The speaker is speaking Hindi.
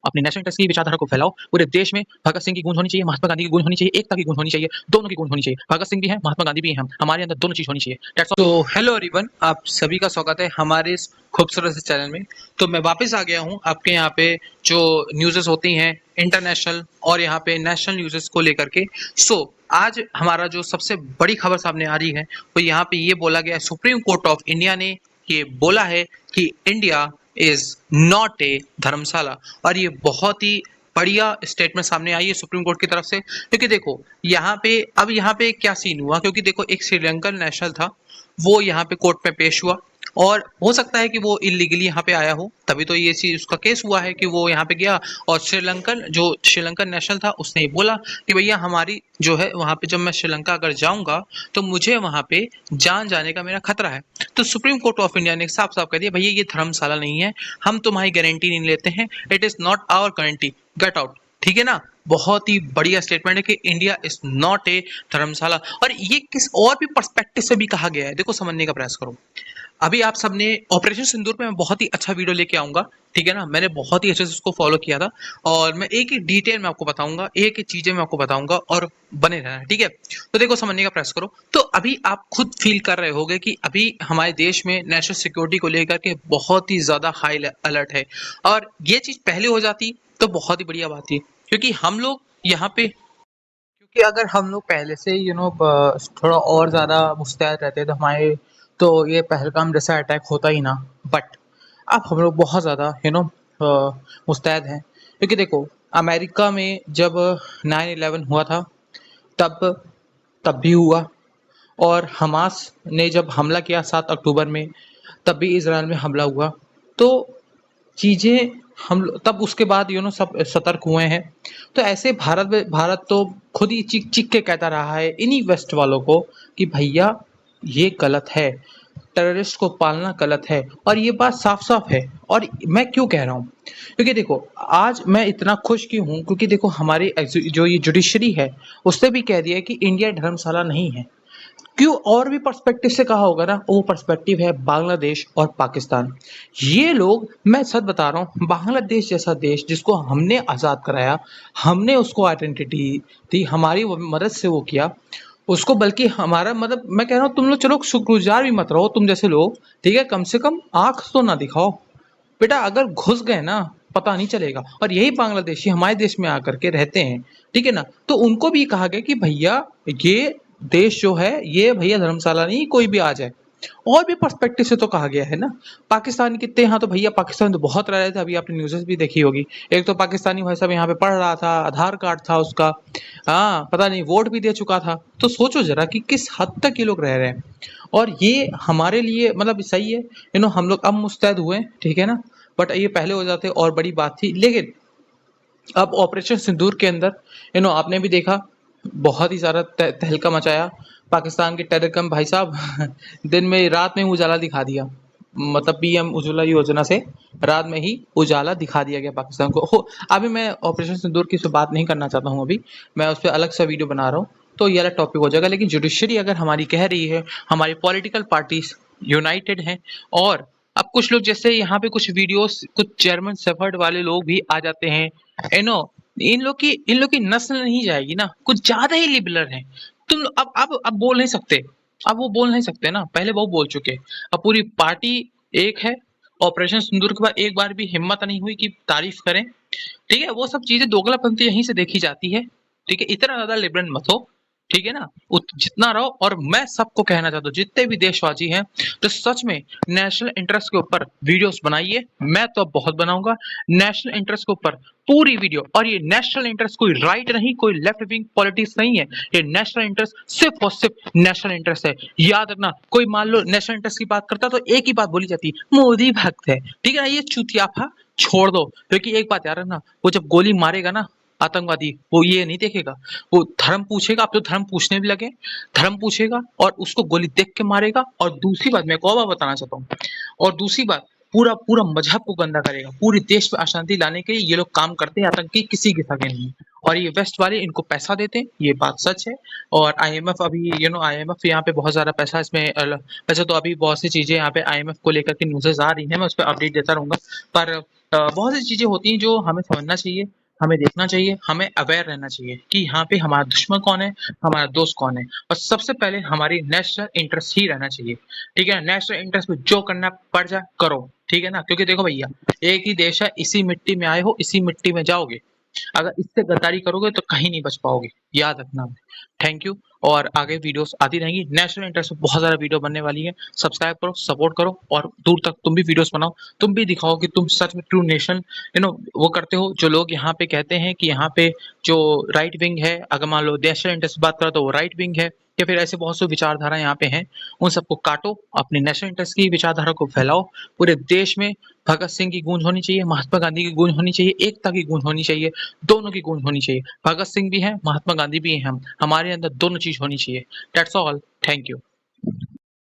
अपने नेशनल इंटरेस्ट की विचारधारा को फैलाओ। पूरे देश में भगत सिंह की गूंज होनी चाहिए, महात्मा गांधी की गूंज होनी चाहिए, एकता की गूंज होनी चाहिए, दोनों की गूंज होनी चाहिए। भगत सिंह भी हैं, महात्मा गांधी भी हैं, हमारे अंदर दोनों चीज होनी चाहिए। That's all। तो हेलो एवरीवन, आप सभी का स्वागत है हमारे इस खूबसूरत से चैनल में। तो मैं वापस आ गया हूं आपके यहाँ पे जो न्यूज़ेस होती हैं इंटरनेशनल और यहाँ पे नेशनल न्यूज़ेस को लेकर के। आज हमारा जो सबसे बड़ी खबर सामने आ रही है वो यहाँ पे ये बोला गया, सुप्रीम कोर्ट ऑफ इंडिया ने ये बोला है कि India is not a dharamshala. और ये बहुत ही बढ़िया स्टेटमेंट सामने आई है सुप्रीम कोर्ट की तरफ से। क्योंकि देखो यहाँ पे क्या सीन हुआ, क्योंकि देखो एक श्रीलंकन नेशनल था, वो यहाँ पे कोर्ट में पेश हुआ और हो सकता है कि वो इलीगली यहाँ पे आया हो, तभी तो ये चीज उसका केस हुआ है कि वो यहाँ पे गया। और श्रीलंकन नेशनल था, उसने ये बोला कि भैया हमारी जो है वहाँ पे जब मैं श्रीलंका अगर जाऊंगा तो मुझे वहाँ पे जान जाने का मेरा खतरा है। तो सुप्रीम कोर्ट ऑफ इंडिया ने साफ साफ कह दिया भैया ये धर्मशाला नहीं है, हम तुम्हारी गारंटी नहीं लेते हैं, it is not our guarantee, get out. ठीक है ना। बहुत ही बढ़िया स्टेटमेंट है कि India is not a dharamshala. और ये किस और भी पर्सपेक्टिव से भी कहा गया है, देखो समझने का प्रयास करो। अभी आप सबने ऑपरेशन सिंदूर पे मैं बहुत ही अच्छा वीडियो लेके आऊंगा, ठीक है ना। मैंने बहुत ही अच्छे से उसको फॉलो किया था और मैं एक ही डिटेल में आपको बताऊंगा, एक एक चीजें मैं आपको बताऊंगा और बने रहना, ठीक है। तो देखो समझने का प्रयास करो। तो अभी आप खुद फील कर रहे होगे कि अभी हमारे देश में नेशनल सिक्योरिटी को लेकर के बहुत ही ज्यादा हाई अलर्ट है। और ये चीज पहले हो जाती तो बहुत ही बढ़िया बात थी, क्योंकि हम लोग यहाँ पे, क्योंकि अगर हम लोग पहले से थोड़ा और ज़्यादा मुस्तैद रहते तो हमारे तो ये पहलगाम जैसा अटैक होता ही ना। बट अब हम लोग बहुत ज़्यादा मुस्तैद हैं, क्योंकि देखो अमेरिका में जब 9/11 हुआ था तब तब भी हुआ, और हमास ने जब हमला किया 7 अक्टूबर में तब भी इजराइल में हमला हुआ। तो चीजें हम तब उसके बाद सब सतर्क हुए हैं। तो ऐसे भारत तो खुद ही चीख चीख के कहता रहा है इन्हीं वेस्ट वालों को कि भैया ये गलत है, टेररिस्ट को पालना गलत है। और ये बात साफ साफ है। और मैं क्यों कह रहा हूँ, क्योंकि देखो आज मैं इतना खुश क्यों हूँ, क्योंकि देखो हमारी जो ये जुडिशरी है उसने भी कह दिया है कि इंडिया धर्मशाला नहीं है। क्यों और भी पर्सपेक्टिव से कहा होगा ना, वो पर्सपेक्टिव है बांग्लादेश और पाकिस्तान। ये लोग, मैं सच बता रहा हूँ, बांग्लादेश जैसा देश जिसको हमने आज़ाद कराया, हमने उसको आइडेंटिटी दी, हमारी मदद से वो किया उसको, बल्कि हमारा मतलब मैं कह रहा हूँ तुम लोग चलो शुक्रगुजार भी मत रहो तुम जैसे लोग, ठीक है, कम से कम आंख तो ना दिखाओ बेटा। अगर घुस गए ना पता नहीं चलेगा। और यही बांग्लादेशी हमारे देश में आकर के रहते हैं, ठीक है ना। तो उनको भी कहा गया कि भैया ये देश जो है ये भैया धर्मशाला नहीं, कोई भी आ जाए। और भी पर्सपेक्टिव से तो कहा गया है ना। पाकिस्तान कितने यहाँ, तो भैया पाकिस्तान तो बहुत रह रहे थे, अभी आपने न्यूज़ेस भी देखी होगी। एक तो पाकिस्तानी भाई साहब यहाँ पे पढ़ रहा था, आधार कार्ड था उसका, हाँ पता नहीं वोट भी दे चुका था। तो सोचो जरा कि किस हद तक ये लोग रह रहे हैं। और ये हमारे लिए मतलब सही है, हम लोग अब मुस्तैद हुए, ठीक है ना। बट ये पहले हो जाते और बड़ी बात थी। लेकिन अब ऑपरेशन सिंदूर के अंदर आपने भी देखा, बहुत ही सारा तहलका मचाया पाकिस्तान के टेररिज्म भाई साहब। दिन में रात में उजाला दिखा दिया, मतलब पीएम उज्ज्वला योजना से रात में ही उजाला दिखा दिया गया पाकिस्तान को। हो अभी मैं ऑपरेशन सिंदूर की से बात नहीं करना चाहता हूँ, अभी मैं उस पर अलग सा वीडियो बना रहा हूँ तो ये अलग टॉपिक हो जाएगा। लेकिन जुडिशरी अगर हमारी कह रही है, हमारी पॉलिटिकल पार्टीज यूनाइटेड हैं, और अब कुछ लोग जैसे यहाँ पे कुछ वीडियोस कुछ जर्मन शेफर्ड वाले लोग भी आ जाते हैं, यू नो इन लोग की नस्ल नहीं जाएगी ना, कुछ ज्यादा ही लिबरल है। तुम अब बोल नहीं सकते, अब वो बोल नहीं सकते ना, पहले वो बोल चुके। अब पूरी पार्टी एक है। ऑपरेशन सिंदूर के बाद एक बार भी हिम्मत नहीं हुई कि तारीफ करें, ठीक है। वो सब चीजें दोगलापंती यहीं से देखी जाती है, ठीक है। इतना ज्यादा लिबरल मत हो, ठीक है ना, जितना रहो। और मैं सबको कहना चाहता हूँ जितने भी देशवासी हैं, तो सच में नेशनल इंटरेस्ट के ऊपर वीडियोस बनाइए। मैं तो अब बहुत बनाऊंगा नेशनल इंटरेस्ट के ऊपर पूरी वीडियो। और ये नेशनल इंटरेस्ट कोई राइट नहीं, कोई लेफ्ट विंग पॉलिटिक्स नहीं है, ये नेशनल इंटरेस्ट सिर्फ और सिर्फ नेशनल इंटरेस्ट है। याद रखना, कोई मान लो नेशनल इंटरेस्ट की बात करता तो एक ही बात बोली जाती, मोदी भक्त है, ठीक है ना। ये चुतियाफा छोड़ दो, क्योंकि एक बात याद रखना, वो जब गोली मारेगा ना आतंकवादी, वो ये नहीं देखेगा, वो धर्म पूछेगा। अब तो धर्म पूछने भी लगे, धर्म पूछेगा और उसको गोली देख के मारेगा। और दूसरी बात मैं एक और बात बताना चाहता हूँ, और दूसरी बात पूरा पूरा मजहब को गंदा करेगा। पूरे देश में अशांति लाने के लिए ये लोग काम करते हैं, आतंकी किसी के सगे नहीं। और ये वेस्ट वाले इनको पैसा देते हैं, ये बात सच है। और आईएमएफ अभी आईएमएफ यहाँ पे बहुत सारा पैसा इसमें वैसे तो अभी बहुत सी चीजें यहाँ पे आईएमएफ को लेकर के न्यूज़ेस आ रही हैं, मैं उस पर अपडेट देता रहूंगा। पर बहुत सी चीजें होती हैं जो हमें समझना चाहिए, हमें देखना चाहिए, हमें अवेयर रहना चाहिए कि यहाँ पे हमारा दुश्मन कौन है, हमारा दोस्त कौन है। और सबसे पहले हमारी नेशनल इंटरेस्ट ही रहना चाहिए, ठीक है। नेशनल इंटरेस्ट में जो करना पड़ जाए करो, ठीक है ना। क्योंकि देखो भैया, एक ही देश है, इसी मिट्टी में आए हो, इसी मिट्टी में जाओगे। अगर इससे गद्दारी करोगे तो कहीं नहीं बच पाओगे, याद रखना। Thank you. और आगे वीडियोस आती रहेंगी, नेशनल इंटरेस्ट में बहुत सारा वीडियो बनने वाली है। सब्सक्राइब करो, सपोर्ट करो और दूर तक तुम भी वीडियोस बनाओ। तुम भी दिखाओ कि तुम सच में ट्रू नेशन वो करते हो। जो लोग यहाँ पे कहते हैं कि यहाँ पे जो राइट विंग है, अगर मान लो नेशनल इंटरेस्ट की बात करो तो वो राइट विंग है, या फिर ऐसे बहुत सी विचारधारा यहाँ पे हैं, उन सबको काटो, अपनी नेशनल इंटरेस्ट की विचारधारा को फैलाओ पूरे देश में। भगत सिंह की गूंज होनी चाहिए, महात्मा गांधी की गूंज होनी चाहिए, एकता की गूंज होनी चाहिए, दोनों की गूंज होनी चाहिए। भगत सिंह भी हैं, महात्मा गांधी भी हैं, हम हमारे अंदर दोनों चीज होनी चाहिए। That's all. Thank you.